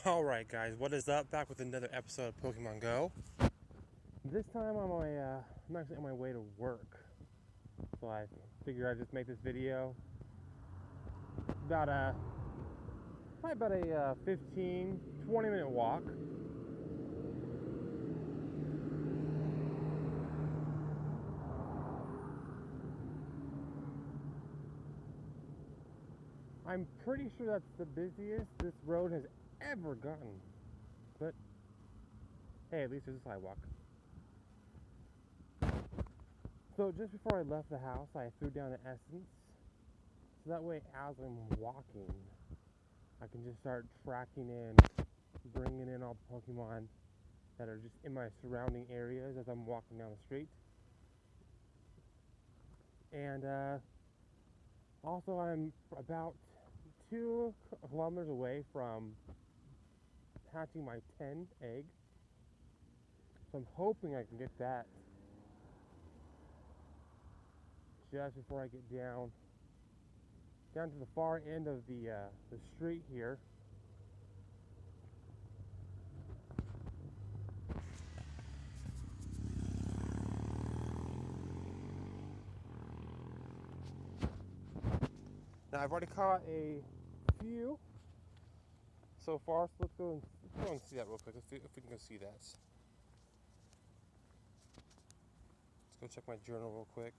Alright guys, what is up? Back with another episode of Pokemon Go. This time I'm actually on my way to work. So I figured I'd just make this video. About a, probably about a 15, 20 minute walk. I'm pretty sure that's the busiest this road has ever gotten. But hey, at least there's a sidewalk. So just before I left the house, I threw down an essence. So that way, as I'm walking, I can just start tracking in, bringing in all the Pokemon that are just in my surrounding areas as I'm walking down the street. And also, I'm about 2 kilometers away from hatching my 10 egg. So I'm hoping I can get that just before I get down to the far end of the street here. Now I've already caught a few so far, so let's go and see that real quick. Let's see if we can go see that. Let's go check my journal real quick.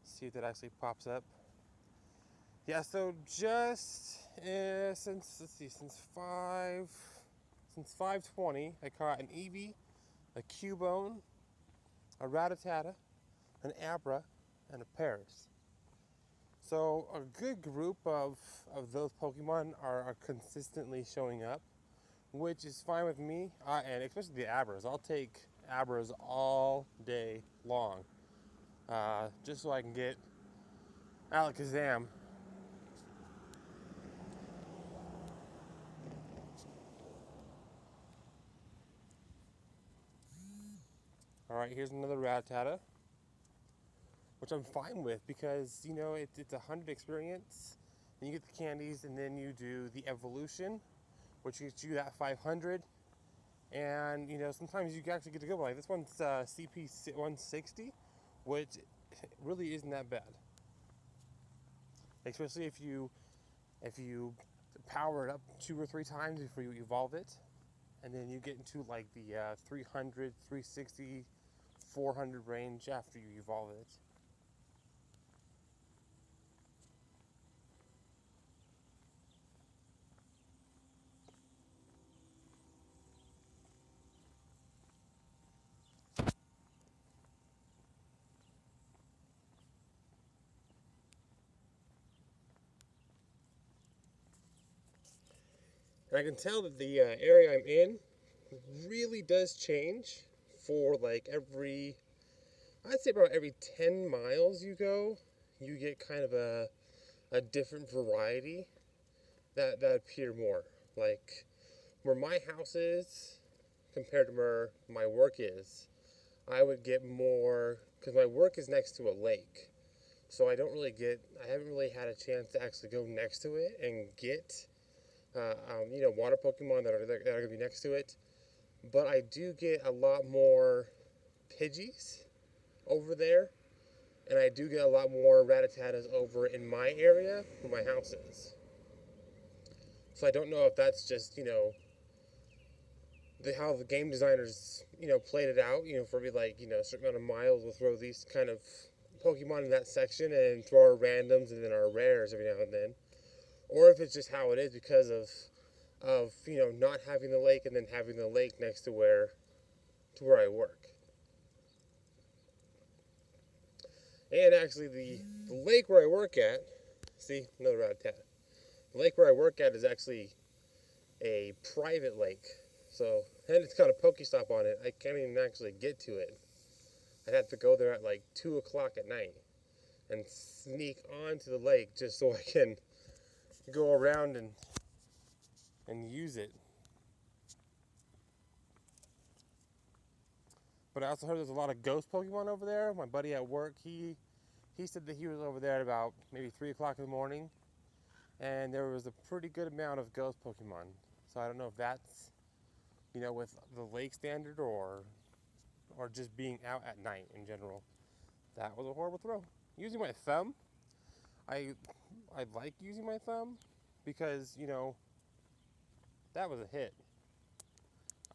See if that actually pops up. Yeah, so just since 5:20, I caught an Eevee, a Cubone, a Rattata, an Abra, and a Paris. So a good group of those Pokemon are consistently showing up, which is fine with me, and especially the Abras. I'll take Abras all day long, just so I can get Alakazam. All right, here's another Rattata, which I'm fine with because, you know, it's a 100 experience. Then you get the candies, and then you do the evolution, which gets you that 500. And, you know, sometimes you actually get a good one. Like this one's CP 160, which really isn't that bad. Especially if you power it up 2 or 3 times before you evolve it, and then you get into like the 300, 360, 400 range after you evolve it. And I can tell that the area I'm in really does change for like I'd say about every 10 miles you go, you get kind of a different variety that appear more. Like where my house is compared to where my work is, I would get more because my work is next to a lake. So I haven't really had a chance to actually go next to it and get, water Pokemon that are going to be next to it. But I do get a lot more Pidgeys over there, and I do get a lot more Rattatatas over in my area where my house is. So I don't know if that's just, how the game designers, played it out, for every, a certain amount of miles, we'll throw these kind of Pokemon in that section and throw our randoms and then our rares every now and then. Or if it's just how it is because of not having the lake and then having the lake next to where I work. And actually, the lake where I work at, see, another Rattata. The lake where I work at is actually a private lake. So, and it's got a Pokestop on it. I can't even actually get to it. I'd have to go there at like 2 o'clock at night and sneak onto the lake just so I can go around and use it. But I also heard there's a lot of ghost Pokemon over there. My buddy at work, he said that he was over there at about maybe 3 o'clock in the morning, and there was a pretty good amount of ghost Pokemon. So I don't know if that's, with the lake standard or just being out at night in general. That was a horrible throw. Using my thumb, I like using my thumb because, that was a hit.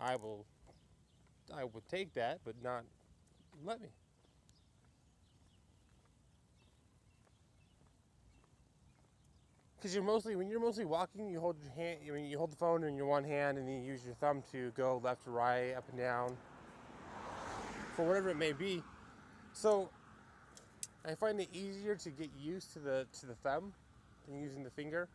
I would take that, but not let me. Because when you're mostly walking, you hold your hand. You hold the phone in your one hand, and then you use your thumb to go left to right, up and down, for whatever it may be. So I find it easier to get used to the thumb than using the finger.